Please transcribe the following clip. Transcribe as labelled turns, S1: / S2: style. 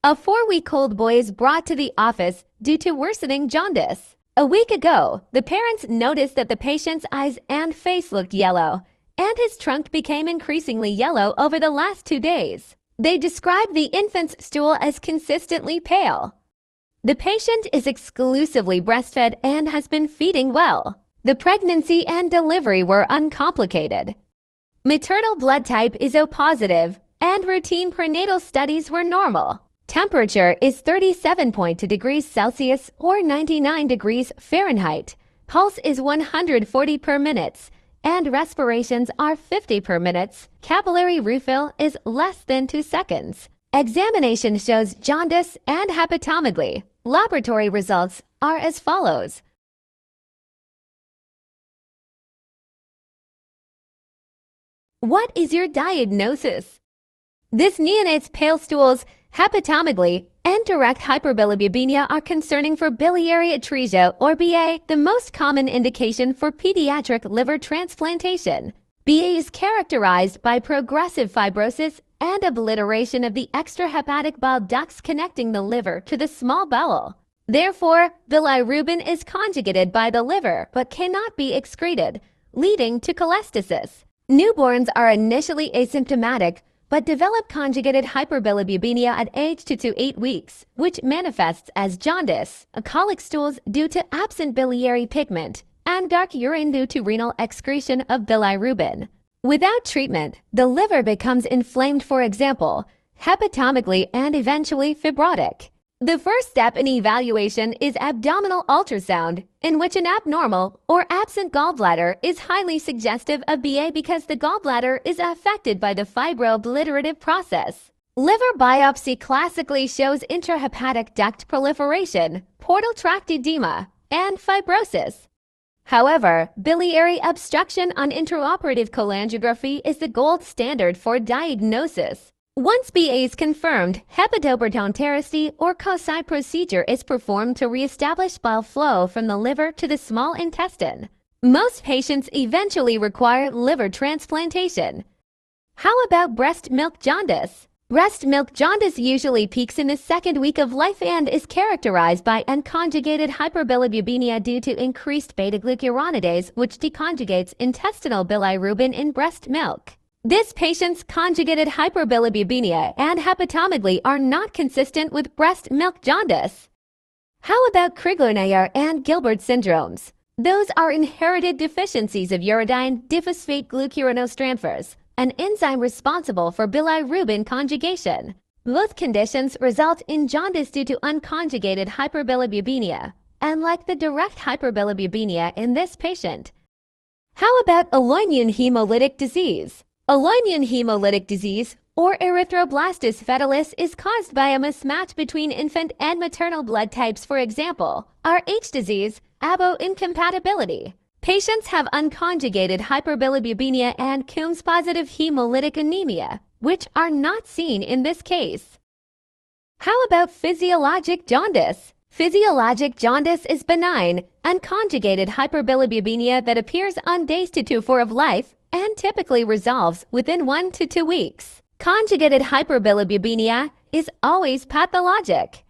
S1: A 4-week-old boy is brought to the office due to worsening jaundice. A week ago, the parents noticed that the patient's eyes and face looked yellow, and his trunk became increasingly yellow over the last 2 days. They described the infant's stool as consistently pale. The patient is exclusively breastfed and has been feeding well. The pregnancy and delivery were uncomplicated. Maternal blood type is O positive, and routine prenatal studies were normal. Temperature is 37.2 degrees Celsius or 99 degrees Fahrenheit. Pulse is 140 per minute, and respirations are 50 per minute. Capillary refill is less than 2 seconds. Examination shows jaundice and hepatomegaly. Laboratory results are as follows. What is your diagnosis? This neonate's pale stools, hepatomegaly, and direct hyperbilirubinemia are concerning for biliary atresia or BA, the most common indication for pediatric liver transplantation. BA is characterized by progressive fibrosis and obliteration of the extrahepatic bile ducts connecting the liver to the small bowel. Therefore, bilirubin is conjugated by the liver but cannot be excreted, leading to cholestasis. Newborns are initially asymptomatic but develop conjugated hyperbilirubinemia at age 2 to 8 weeks, which manifests as jaundice, acholic stools due to absent biliary pigment, and dark urine due to renal excretion of bilirubin. Without treatment, the liver becomes inflamed, for example, hepatomegaly, and eventually fibrotic. The first step in evaluation is abdominal ultrasound, in which an abnormal or absent gallbladder is highly suggestive of BA because the gallbladder is affected by the fibro-obliterative process. Liver biopsy classically shows intrahepatic duct proliferation, portal tract edema, and fibrosis. However, biliary obstruction on intraoperative cholangiography is the gold standard for diagnosis. Once BA is confirmed, hepatoportoenterostomy or COSI procedure is performed to reestablish bile flow from the liver to the small intestine. Most patients eventually require liver transplantation. How about breast milk jaundice? Breast milk jaundice usually peaks in the 2nd week of life and is characterized by unconjugated hyperbilirubinemia due to increased beta-glucuronidase, which deconjugates intestinal bilirubin in breast milk. This patient's conjugated hyperbilirubinemia and hepatomegaly are not consistent with breast milk jaundice. How about Crigler-Najjar and Gilbert syndromes? Those are inherited deficiencies of uridine diphosphate glucuronidase, an enzyme responsible for bilirubin conjugation. Both conditions result in jaundice due to unconjugated hyperbilirubinemia, and like the direct hyperbilirubinemia in this patient. How about autoimmune hemolytic disease? Autoimmune hemolytic disease, or erythroblastis fetalis, is caused by a mismatch between infant and maternal blood types, for example, Rh disease, ABO incompatibility. Patients have unconjugated hyperbilirubinemia and Coombs-positive hemolytic anemia, which are not seen in this case. How about physiologic jaundice? Physiologic jaundice is benign, unconjugated hyperbilirubinemia that appears on days 2 to 4 of life and typically resolves within 1 to 2 weeks. Conjugated hyperbilirubinemia is always pathologic.